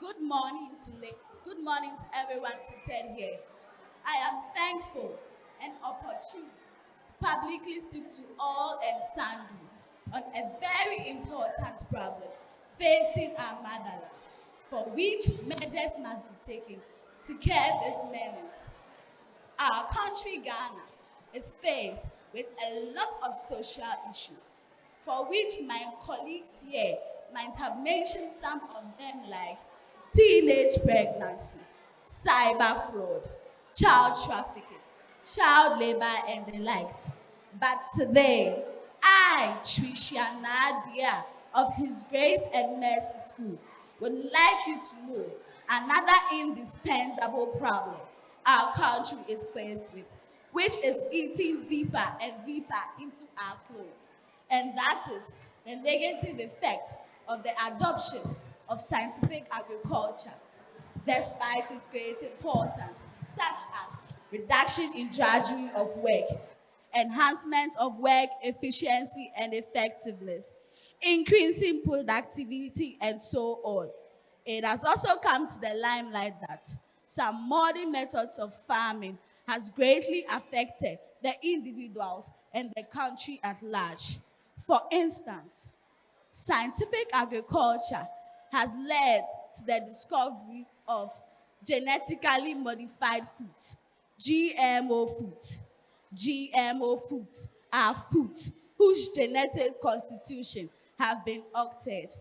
Good morning good morning to everyone seated here. I am thankful and opportune to publicly speak to all and sundry on a very important problem facing our motherland, for which measures must be taken to curb this menace. Our country, Ghana, is faced with a lot of social issues, for which my colleagues here might have mentioned some of them, like teenage pregnancy, cyber fraud, child trafficking, child labor, and the likes. But today, I, Tricia Nadia of His Grace and Mercy School, would like you to know another indispensable problem our country is faced with, which is eating deeper and deeper into our clothes. And that is the negative effect of the adoption of scientific agriculture, despite its great importance, such as reduction in drudgery of work, enhancement of work efficiency and effectiveness, increasing productivity, and so on. It has also come to the limelight that some modern methods of farming has greatly affected the individuals and the country at large. For instance, scientific agriculture has led to the discovery of genetically modified foods, GMO foods. GMO foods are foods whose genetic constitution have been altered.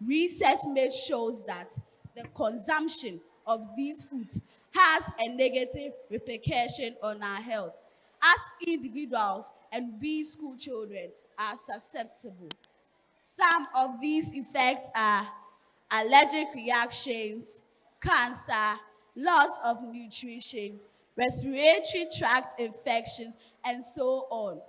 Research made shows that the consumption of these foods has a negative repercussion on our health, as individuals and we school children are susceptible. Some of these effects are allergic reactions, cancer, loss of nutrition, respiratory tract infections, and so on.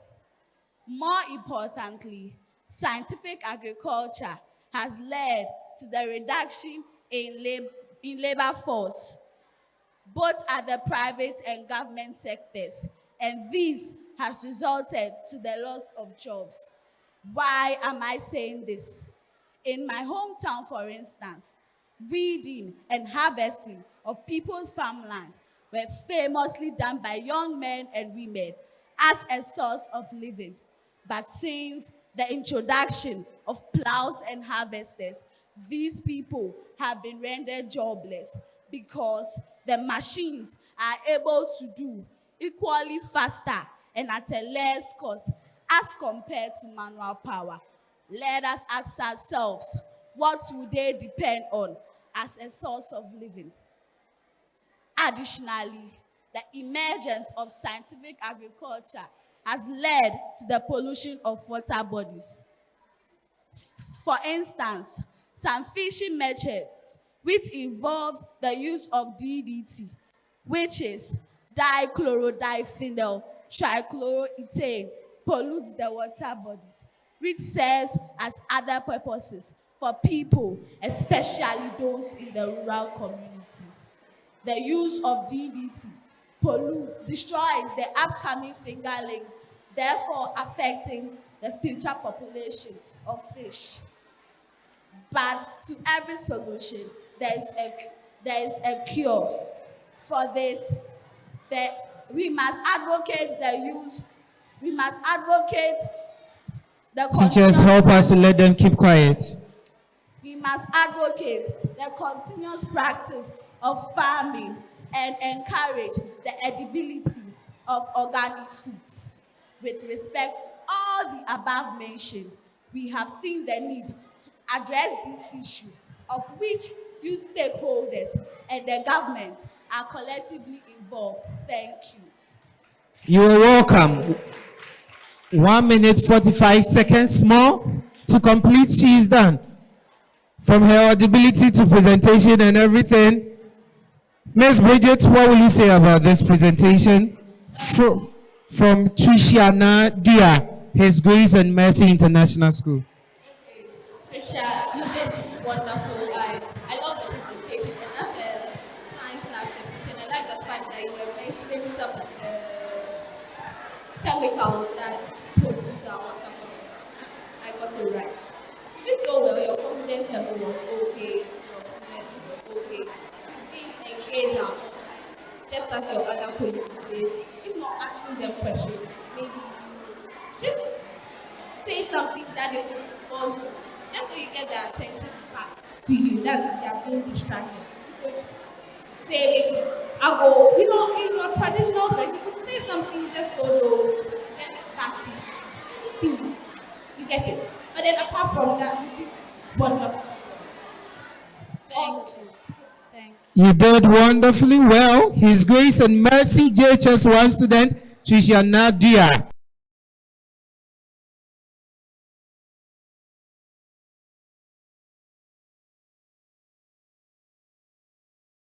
More importantly, scientific agriculture has led to the reduction in labor force, both at the private and government sectors, and this has resulted to the loss of jobs. Why am I saying this? In my hometown, for instance, weeding and harvesting of people's farmland were famously done by young men and women as a source of living. But since the introduction of plows and harvesters, these people have been rendered jobless because the machines are able to do equally faster and at a less cost as compared to manual power. Let us ask ourselves, what will they depend on as a source of living? Additionally, the emergence of scientific agriculture has led to the pollution of water bodies. For instance, some fishing methods which involves the use of DDT, which is dichlorodiphenyl trichloroethane, pollutes the water bodies, which serves as other purposes for people, especially those in the rural communities. The use of DDT destroys the upcoming fingerlings, therefore affecting the future population of fish. But to every solution, there is a cure. For this, the, we must advocate the use, we must advocate the Teachers, help us to let them keep quiet. We must advocate the continuous practice of farming and encourage the edibility of organic foods. With respect to all the above mentioned, we have seen the need to address this issue, of which you stakeholders and the government are collectively involved. Thank you. You are welcome. 1 minute 45 seconds more to complete. She is done. From her audibility to presentation and everything. Miss Bridget, what will you say about this presentation from Trishana Dia, His Grace and Mercy International School? Trisha, you did wonderful. I love the presentation, and as a science lab technician, I like the fact that you were mentioning some of the chemicals that pollute our water bodies. I got it right. You did so well. Your confidence level was okay. Your confidence was okay, you didn't engage our just as your other colleagues did. If not asking them questions, maybe you just say something that they will respond to, just so you get their attention back to you. That's if they are being distracted. You could say maybe, I go, in your traditional dress, you could say something just so they'll get back to you. You get it? But then apart from that, you be wonderful. Thank you. Thank You did wonderfully well. His Grace and Mercy JHS 1 student, Trisha Nadia.